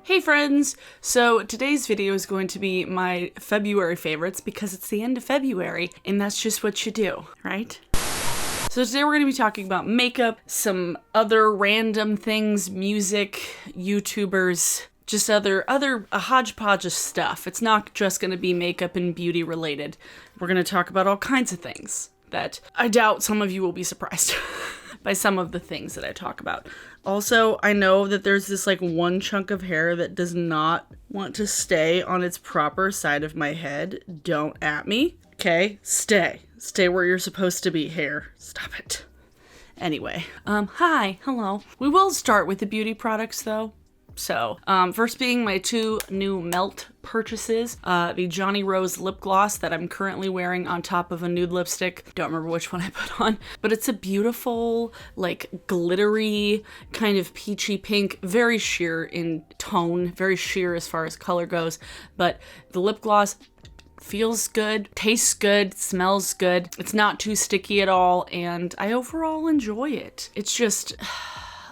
Hey friends! So today's video is going to be my February favorites because it's the end of February and that's just what you do, right? So today we're going to be talking about makeup, some other random things, music, YouTubers, just a hodgepodge of stuff. It's not just going to be makeup and beauty related. We're going to talk about all kinds of things that I doubt some of you will be surprised by some of the things that I talk about. Also, I know that there's this like one chunk of hair that does not want to stay on its proper side of my head. Don't at me. Okay? Stay. Stay where you're supposed to be, hair. Stop it. Anyway, hi, hello. We will start with the beauty products though. So, first being my two new Melt purchases, the Johnny Rose lip gloss that I'm currently wearing on top of a nude lipstick. Don't remember which one I put on, but it's a beautiful, like, glittery, kind of peachy pink, very sheer in tone, very sheer as far as color goes, but the lip gloss feels good, tastes good, smells good. It's not too sticky at all, and I overall enjoy it. It's just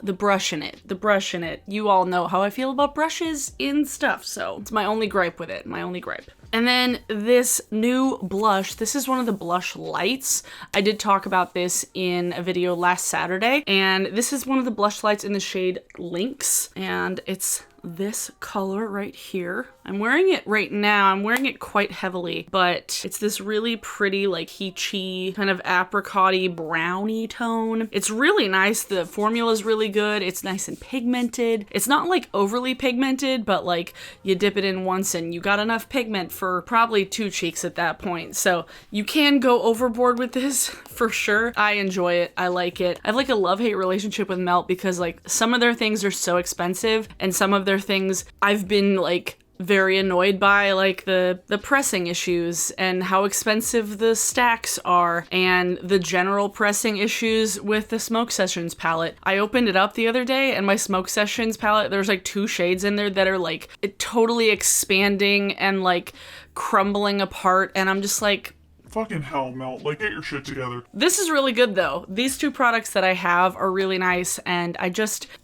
the brush in it. You all know how I feel about brushes in stuff, so it's my only gripe with it, my only gripe. And then this new blush, this is one of the Blushlights. I did talk about this in a video last Saturday, and this is one of the Blushlights in the shade Lynx, and it's this color right here. I'm wearing it right now. I'm wearing it quite heavily, but it's this really pretty, like peachy, kind of apricot-y, browny tone. It's really nice. The formula is really good. It's nice and pigmented. It's not like overly pigmented, but like you dip it in once and you got enough pigment for probably 2 cheeks at that point. So you can go overboard with this for sure. I enjoy it. I like it. I have like a love-hate relationship with Melt because like some of their things are so expensive and some of their things I've been like very annoyed by, like the pressing issues and how expensive the stacks are and the general pressing issues with the Smoke Sessions palette. I opened it up the other day and my Smoke Sessions palette, there's like 2 shades in there that are like totally expanding and like crumbling apart, and I'm just like, fucking hell, Melt. Like, get your shit together. This is really good though. These 2 products that I have are really nice, and I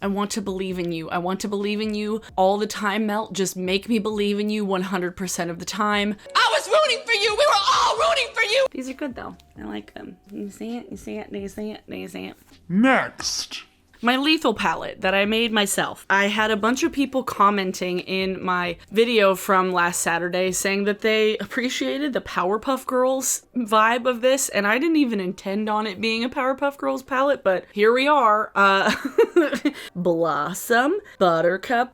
want to believe in you. I want to believe in you all the time, Melt. Just make me believe in you 100% of the time. I was rooting for you. We were all rooting for you. These are good though. I like them. You see it? You see it? Do you see it? Do you see it? Next. My Lethal palette that I made myself. I had a bunch of people commenting in my video from last Saturday saying that they appreciated the Powerpuff Girls vibe of this, and I didn't even intend on it being a Powerpuff Girls palette, but here we are. Blossom, Buttercup,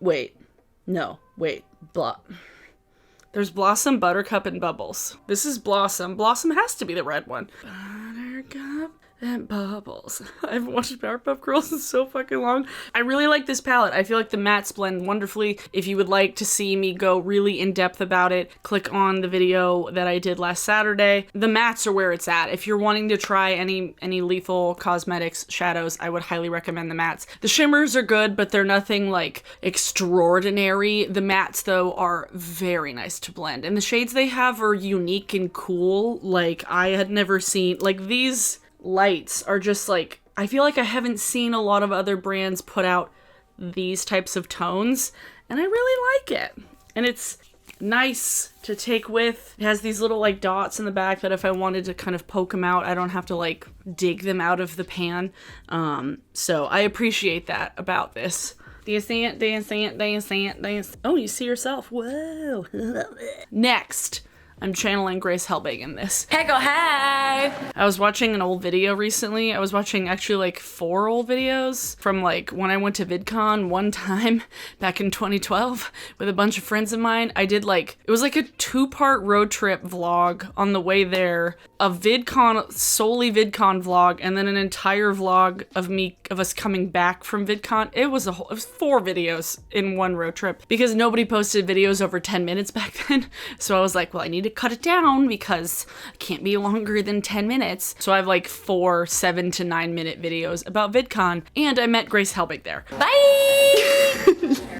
There's Blossom, Buttercup, and Bubbles. This is Blossom. Blossom has to be the red one. Buttercup and Bubbles. I haven't watched Powerpuff Girls in so fucking long. I really like this palette. I feel like the mattes blend wonderfully. If you would like to see me go really in depth about it, click on the video that I did last Saturday. The mattes are where it's at. If you're wanting to try any Lethal Cosmetics shadows, I would highly recommend the mattes. The shimmers are good, but they're nothing like extraordinary. The mattes though are very nice to blend, and the shades they have are unique and cool. Like I had never seen, like these lights are just like, I feel like I haven't seen a lot of other brands put out these types of tones, and I really like it. And it's nice to take with. It has these little like dots in the back that if I wanted to kind of poke them out, I don't have to like dig them out of the pan. So I appreciate that about this. Do you see it? Do you see it? Do you see it? Do you see it? Oh, you see yourself. Whoa. Next. I'm channeling Grace Helbig in this. Hey, go hey! I was watching an old video recently. I was watching actually like 4 old videos from like when I went to VidCon one time back in 2012 with a bunch of friends of mine. I did like, it was like a 2-part road trip vlog on the way there, a VidCon, solely VidCon vlog, and then an entire vlog of us coming back from VidCon. It was 4 videos in one road trip because nobody posted videos over 10 minutes back then. So I was like, well, I need to cut it down because it can't be longer than 10 minutes. So I have like 4 7 to 9 minute videos about VidCon, and I met Grace Helbig there. Bye!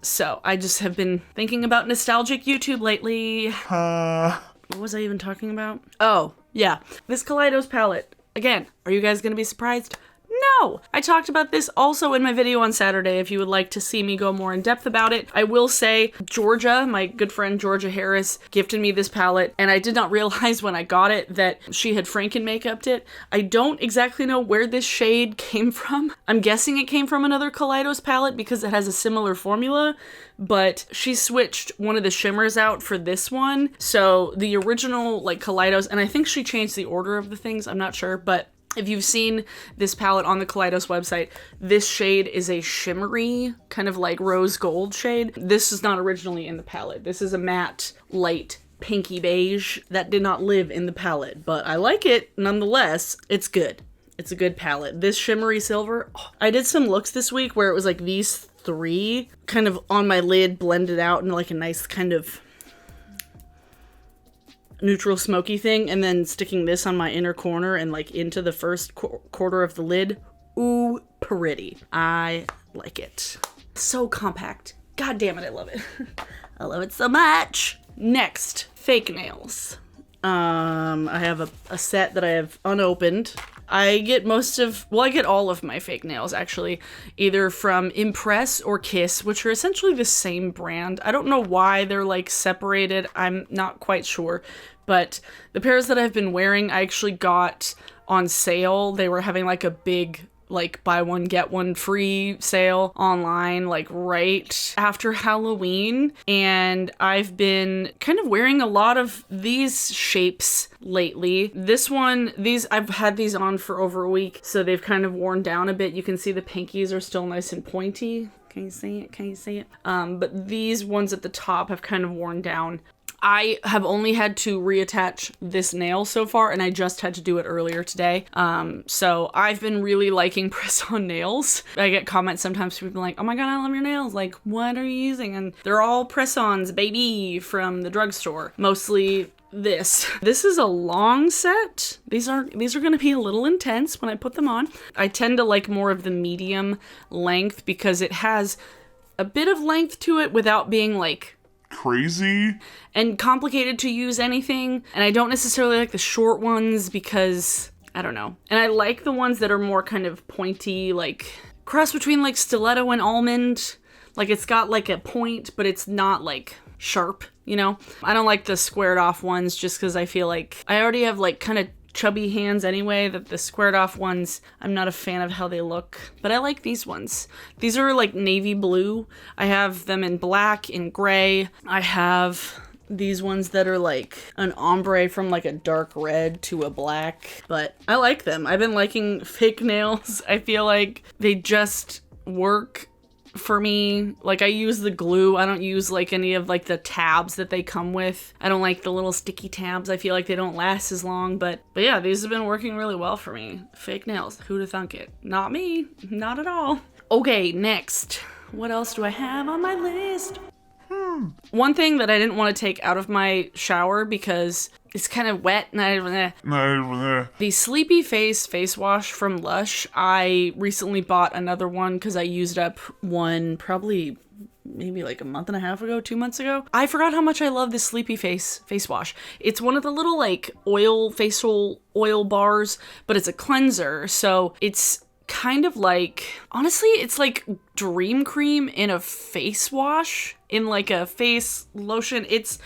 So I just have been thinking about nostalgic YouTube lately. What was I even talking about? Oh, yeah. This Kaleidos palette. Again, are you guys gonna be surprised? No! I talked about this also in my video on Saturday if you would like to see me go more in depth about it. I will say Georgia, my good friend Georgia Harris, gifted me this palette, and I did not realize when I got it that she had Franken-makeuped it. I don't exactly know where this shade came from. I'm guessing it came from another Kaleidos palette because it has a similar formula, but she switched one of the shimmers out for this one. So the original like Kaleidos, and I think she changed the order of the things, I'm not sure, but if you've seen this palette on the Kaleidos website, this shade is a shimmery, kind of like rose gold shade. This is not originally in the palette. This is a matte, light, pinky beige that did not live in the palette, but I like it nonetheless. It's good. It's a good palette. This shimmery silver, I did some looks this week where it was like these three kind of on my lid blended out in like a nice kind of neutral smoky thing, and then sticking this on my inner corner and like into the first quarter of the lid. Ooh, pretty. I like it. So compact. God damn it, I love it. I love it so much. Next, fake nails. I have a set that I have unopened. I get I get all of my fake nails actually, either from Impress or Kiss, which are essentially the same brand. I don't know why they're like separated. I'm not quite sure, but the pairs that I've been wearing, I actually got on sale. They were having like a big like buy one get one free sale online like right after Halloween, and I've been kind of wearing a lot of these shapes lately. I've had these on for over a week, so they've kind of worn down a bit. You can see the pinkies are still nice and pointy. Can you see it? Can you see it? But these ones at the top have kind of worn down. I have only had to reattach this nail so far, and I just had to do it earlier today. So I've been really liking press-on nails. I get comments sometimes from people like, oh my god, I love your nails. Like, what are you using? And they're all press-ons, baby, from the drugstore. Mostly this. This is a long set. These are going to be a little intense when I put them on. I tend to like more of the medium length because it has a bit of length to it without being like crazy and complicated to use anything. And I don't necessarily like the short ones because I don't know. And I like the ones that are more kind of pointy, like cross between like stiletto and almond. Like it's got like a point, but it's not like sharp, you know? I don't like the squared off ones just because I feel like I already have like kind of chubby hands anyway, that the squared off ones, I'm not a fan of how they look, but I like these ones. These are like navy blue. I have them in black, in gray. I have these ones that are like an ombre from like a dark red to a black, but I like them. I've been liking fake nails. I feel like they just work for me. Like I use the glue. I don't use like any of like the tabs that they come with. I don't like the little sticky tabs. I feel like they don't last as long, but yeah, these have been working really well for me. Fake nails. Who'd have thunk it? Not me. Not at all. Okay, next. What else do I have on my list? One thing that I didn't want to take out of my shower because it's kind of wet and the Sleepy Face wash from Lush. I recently bought another one because I used up one probably maybe like a month and a half ago, 2 months ago. I forgot how much I love this Sleepy Face wash. It's one of the little like facial oil bars, but it's a cleanser. So it's kind of like, honestly, it's like Dream Cream in a face wash, in like a face lotion. It's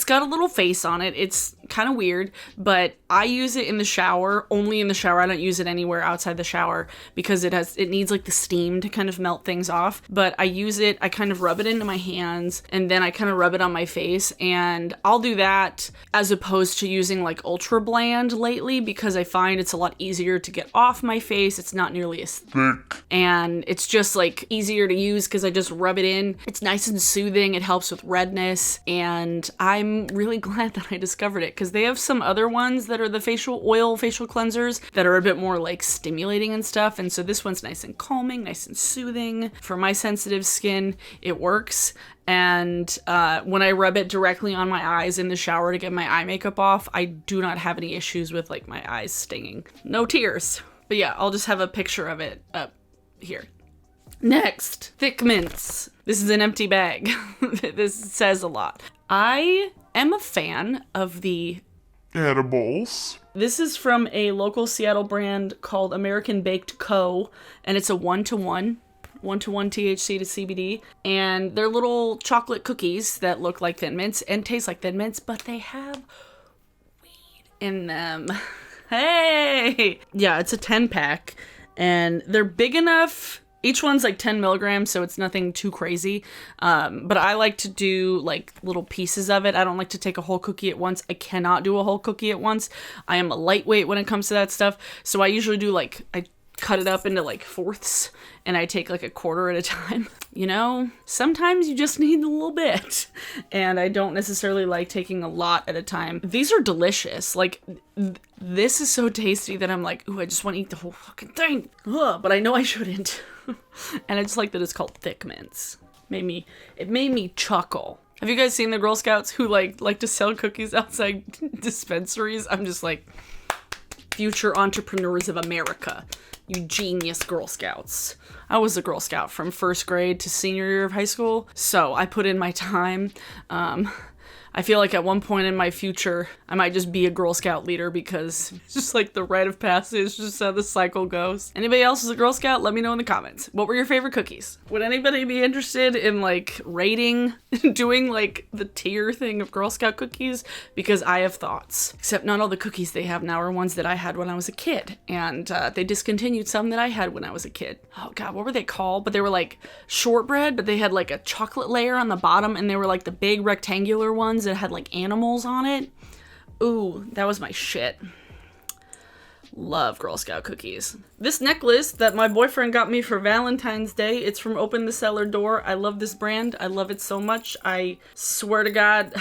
got a little face on it. It's kind of weird, but I use it in the shower, only in the shower. I don't use it anywhere outside the shower because it needs like the steam to kind of melt things off. But I use it, I kind of rub it into my hands and then I kind of rub it on my face, and I'll do that as opposed to using like Ultra Bland lately because I find it's a lot easier to get off my face. It's not nearly as thick and it's just like easier to use because I just rub it in. It's nice and soothing. It helps with redness, and I'm really glad that I discovered it because they have some other ones that are the facial cleansers that are a bit more like stimulating and stuff, and so this one's nice and calming, nice and soothing. For my sensitive skin, it works. And when I rub it directly on my eyes in the shower to get my eye makeup off, I do not have any issues with like my eyes stinging. No tears. But yeah, I'll just have a picture of it up here. Next, Thick Mints. This is an empty bag. This says a lot. I am a fan of the edibles. This is from a local Seattle brand called American Baked Co. And it's a 1-to-1 THC to CBD. And they're little chocolate cookies that look like Thin Mints and taste like Thin Mints, but they have weed in them. Hey! Yeah, it's a 10-pack. And they're big enough. Each one's like 10 milligrams, so it's nothing too crazy. But I like to do like little pieces of it. I don't like to take a whole cookie at once. I cannot do a whole cookie at once. I am a lightweight when it comes to that stuff. So I usually do like, I cut it up into like fourths and I take like a quarter at a time. You know, sometimes you just need a little bit. And I don't necessarily like taking a lot at a time. These are delicious. Like, this is so tasty that I'm like, ooh, I just want to eat the whole fucking thing. Ugh, but I know I shouldn't. And I just like that it's called Thick Mints. It made me chuckle. Have you guys seen the Girl Scouts who like to sell cookies outside dispensaries? I'm just like, future entrepreneurs of America. You genius Girl Scouts. I was a Girl Scout from first grade to senior year of high school, so I put in my time. I feel like at one point in my future, I might just be a Girl Scout leader because it's just like the rite of passage, just how the cycle goes. Anybody else is a Girl Scout? Let me know in the comments. What were your favorite cookies? Would anybody be interested in like rating, doing like the tier thing of Girl Scout cookies? Because I have thoughts. Except not all the cookies they have now are ones that I had when I was a kid. And they discontinued some that I had when I was a kid. Oh God, what were they called? But they were like shortbread, but they had like a chocolate layer on the bottom and they were like the big rectangular ones that had like animals on it. Ooh, that was my shit. Love Girl Scout cookies. This necklace that my boyfriend got me for Valentine's Day, it's from Open the Cellar Door. I love this brand. I love it so much. I swear to God,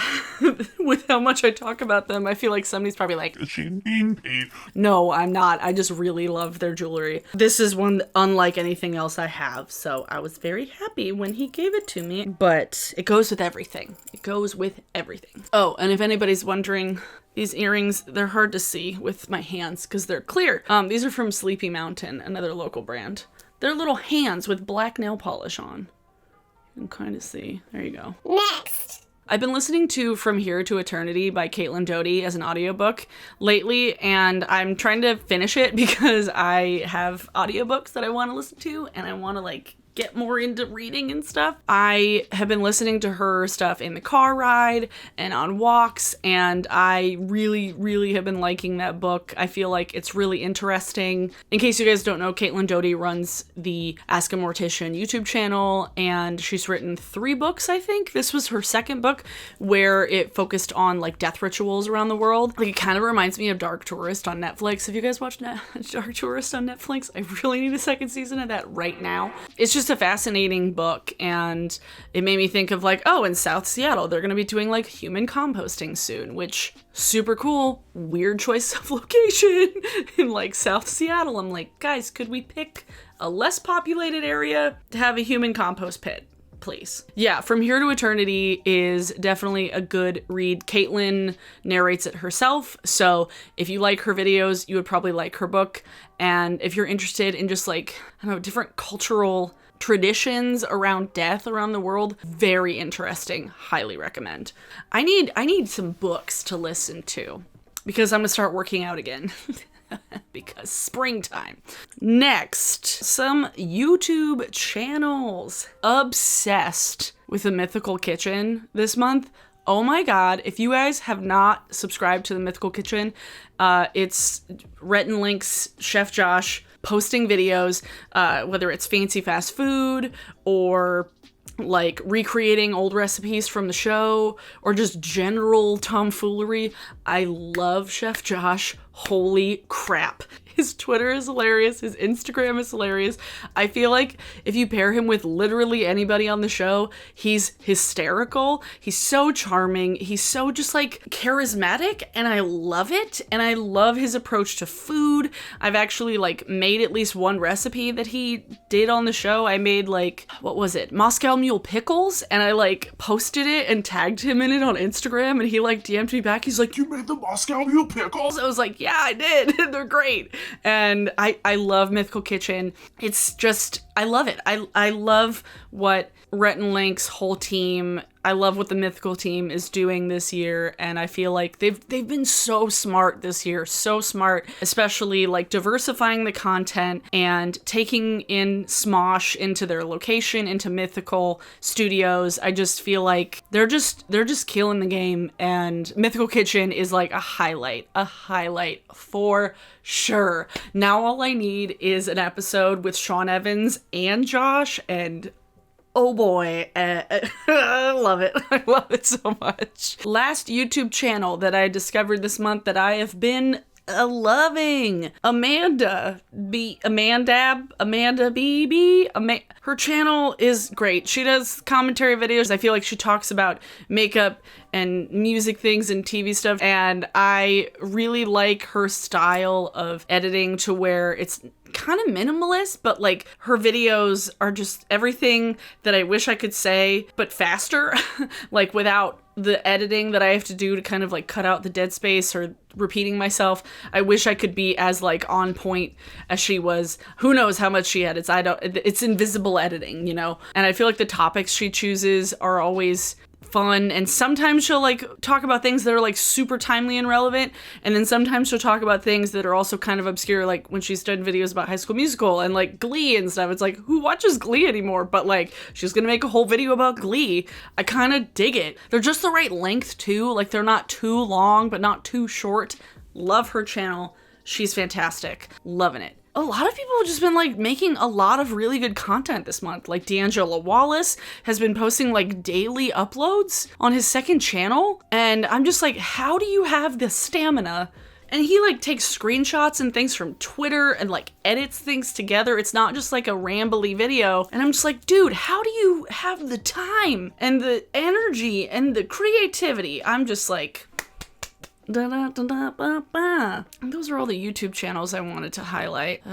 with how much I talk about them, I feel like somebody's probably like, Is she being paid? no, I'm not. I just really love their jewelry. This is one unlike anything else I have, so I was very happy when he gave it to me. But it goes with everything. It goes with everything. Oh, and if anybody's wondering, these earrings, they're hard to see with my hands because they're clear. These are from Sleepy Mountain, another local brand. They're little hands with black nail polish on. You can kind of see. There you go. Next. I've been listening to From Here to Eternity by Caitlin Doughty as an audiobook lately, and I'm trying to finish it because I have audiobooks that I want to listen to, and I want to like get more into reading and stuff. I have been listening to her stuff in the car ride and on walks, and I really, really have been liking that book. I feel like it's really interesting. In case you guys don't know, Caitlin Doughty runs the Ask a Mortician YouTube channel, and she's written 3 books, I think. This was her second book, where it focused on like death rituals around the world. Like, it kind of reminds me of Dark Tourist on Netflix. Have you guys watched Dark Tourist on Netflix? I really need a second season of that right now. It's just a fascinating book, and it made me think of like, oh, in South Seattle they're gonna be doing like human composting soon, which super cool. Weird choice of location in like South Seattle. I'm like, guys, could we pick a less populated area to have a human compost pit, please? Yeah, From Here to Eternity is definitely a good read. Caitlin narrates it herself, so if you like her videos, you would probably like her book. And if you're interested in just like, I don't know, different cultural traditions around death around the world, very interesting. Highly recommend. I need some books to listen to because I'm gonna start working out again. Because springtime. Next, some YouTube channels. Obsessed with the Mythical Kitchen this month. Oh my God, if you guys have not subscribed to the Mythical Kitchen, it's Rhett and Lynx, Chef Josh, posting videos, whether it's fancy fast food or like recreating old recipes from the show or just general tomfoolery. I love Chef Josh. Holy crap. His Twitter is hilarious. His Instagram is hilarious. I feel like if you pair him with literally anybody on the show, he's hysterical. He's so charming. He's so just like charismatic, and I love it. And I love his approach to food. I've actually like made at least one recipe that he did on the show. I made like, what was it? Moscow Mule pickles. And I like posted it and tagged him in it on Instagram, and he like DM'd me back. He's like, You made the Moscow Mule pickles? I was like, yeah, I did. They're great. And I love Mythical Kitchen. It's just, I love it. I love what Rhett and Link's whole team I love what the Mythical team is doing this year, and I feel like they've been so smart this year, so smart, especially like diversifying the content and taking in Smosh into their location, into Mythical Studios. I just feel like they're just killing the game, and Mythical Kitchen is like a highlight for sure. Now all I need is an episode with Sean Evans and Josh, and oh boy, I love it. I love it so much. Last YouTube channel that I discovered this month that I have been loving, Amanda B. Her channel is great. She does commentary videos. I feel like she talks about makeup and music things and TV stuff, and I really like her style of editing to where it's kind of minimalist, but like her videos are just everything that I wish I could say, but faster, like without the editing that I have to do to kind of like cut out the dead space or repeating myself. I wish I could be as like on point as she was. Who knows how much she edits? It's invisible editing, you know? And I feel like the topics she chooses are always fun, and sometimes she'll like talk about things that are like super timely and relevant, and then sometimes she'll talk about things that are also kind of obscure, like when she's done videos about High School Musical and like Glee and stuff. It's like, who watches Glee anymore? But like, she's gonna make a whole video about Glee. I kind of dig it. They're just the right length too, like they're not too long but not too short. Love her channel. She's fantastic. Loving it. A lot of people have just been like making a lot of really good content this month. Like D'Angelo Wallace has been posting like daily uploads on his second channel, and I'm just like, how do you have the stamina? And he like takes screenshots and things from Twitter and like edits things together. It's not just like a rambly video. And I'm just like, dude, how do you have the time and the energy and the creativity? I'm just like, and those are all the YouTube channels I wanted to highlight.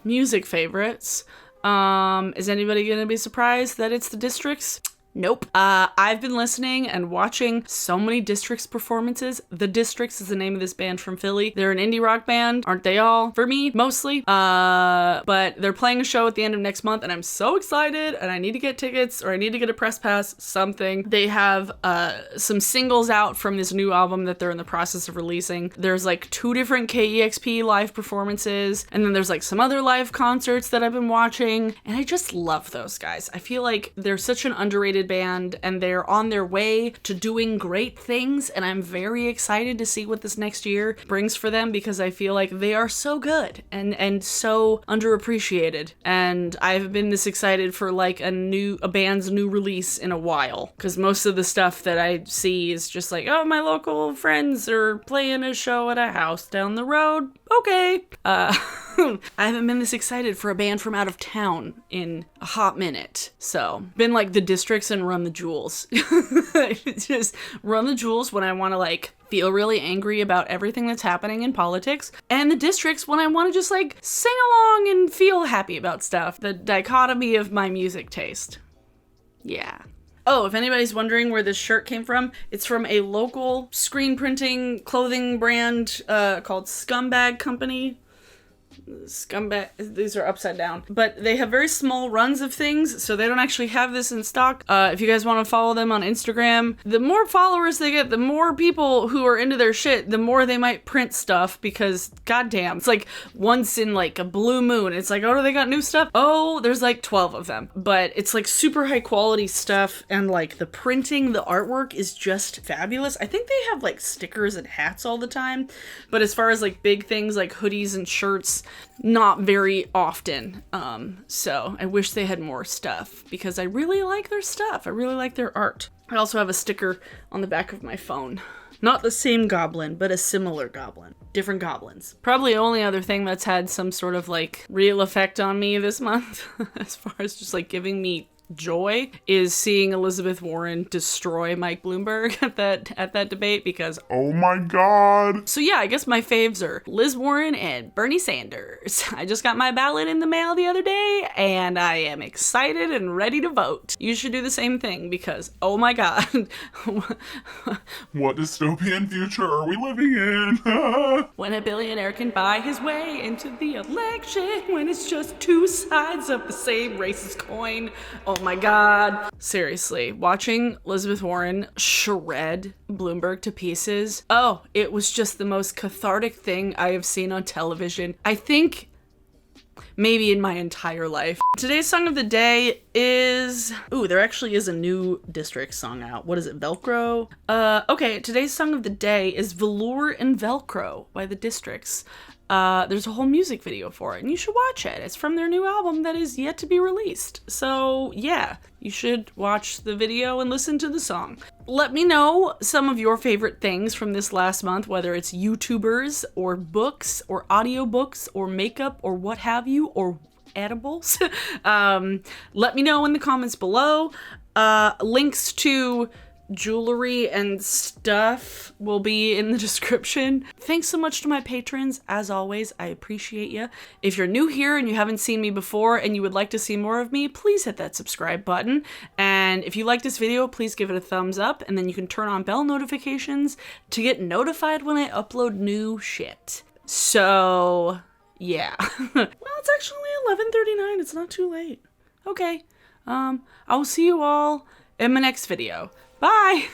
Music favorites. Is anybody gonna be surprised that it's the Districts? Nope. I've been listening and watching so many Districts performances. The Districts is the name of this band from Philly. They're an indie rock band, aren't they all? For me, mostly. But they're playing a show at the end of next month, and I'm so excited, and I need to get tickets, or I need to get a press pass, something. They have some singles out from this new album that they're in the process of releasing. There's like 2 different KEXP live performances, and then there's like some other live concerts that I've been watching, and I just love those guys. I feel like they're such an underrated band, and they're on their way to doing great things, and I'm very excited to see what this next year brings for them, because I feel like they are so good and so underappreciated, and I haven't been this excited for like a band's new release in a while, because most of the stuff that I see is just like, oh, my local friends are playing a show at a house down the road, okay. I haven't been this excited for a band from out of town in a hot minute. So, been like the Districts and Run the Jewels. Just Run the Jewels when I want to like feel really angry about everything that's happening in politics, and the Districts when I want to just like sing along and feel happy about stuff. The dichotomy of my music taste. Yeah. Oh, if anybody's wondering where this shirt came from, it's from a local screen printing clothing brand called Scumbag Company. Scumbag, these are upside down, but they have very small runs of things, so they don't actually have this in stock. If you guys want to follow them on Instagram, the more followers they get, the more people who are into their shit, the more they might print stuff, because goddamn, it's like once in like a blue moon, it's like, oh, do they got new stuff? Oh, there's like 12 of them, but it's like super high quality stuff, and like the printing, the artwork is just fabulous. I think they have like stickers and hats all the time, but as far as like big things like hoodies and shirts, not very often. So I wish they had more stuff, because I really like their stuff. I really like their art. I also have a sticker on the back of my phone. Not the same goblin, but a similar goblin. Different goblins. Probably the only other thing that's had some sort of like real effect on me this month, as far as just like giving me joy, is seeing Elizabeth Warren destroy Mike Bloomberg at that debate, because Oh my god. so yeah, I guess my faves are Liz Warren and Bernie Sanders. I just got my ballot in the mail the other day, and I am excited and ready to vote. You should do the same thing, because oh my god. What dystopian future are we living in? When a billionaire can buy his way into the election, when it's just 2 sides of the same racist coin. Oh my god. Seriously, watching Elizabeth Warren shred Bloomberg to pieces. Oh, it was just the most cathartic thing I have seen on television. I think maybe in my entire life. Today's song of the day is... Ooh, there actually is a new District song out. What is it, Velcro? Okay, today's song of the day is Velour and Velcro by the Districts. There's a whole music video for it, and you should watch it. It's from their new album that is yet to be released. So yeah, you should watch the video and listen to the song. Let me know some of your favorite things from this last month, whether it's YouTubers or books or audiobooks or makeup or what have you, or edibles. Let me know in the comments below. Links to jewelry and stuff will be in the description. Thanks so much to my patrons. As always, I appreciate you. If you're new here and you haven't seen me before and you would like to see more of me, please hit that subscribe button. And if you like this video, please give it a thumbs up, and then you can turn on bell notifications to get notified when I upload new shit. So yeah. Well, it's actually 11:39. It's not too late. Okay. I will see you all in my next video. Bye!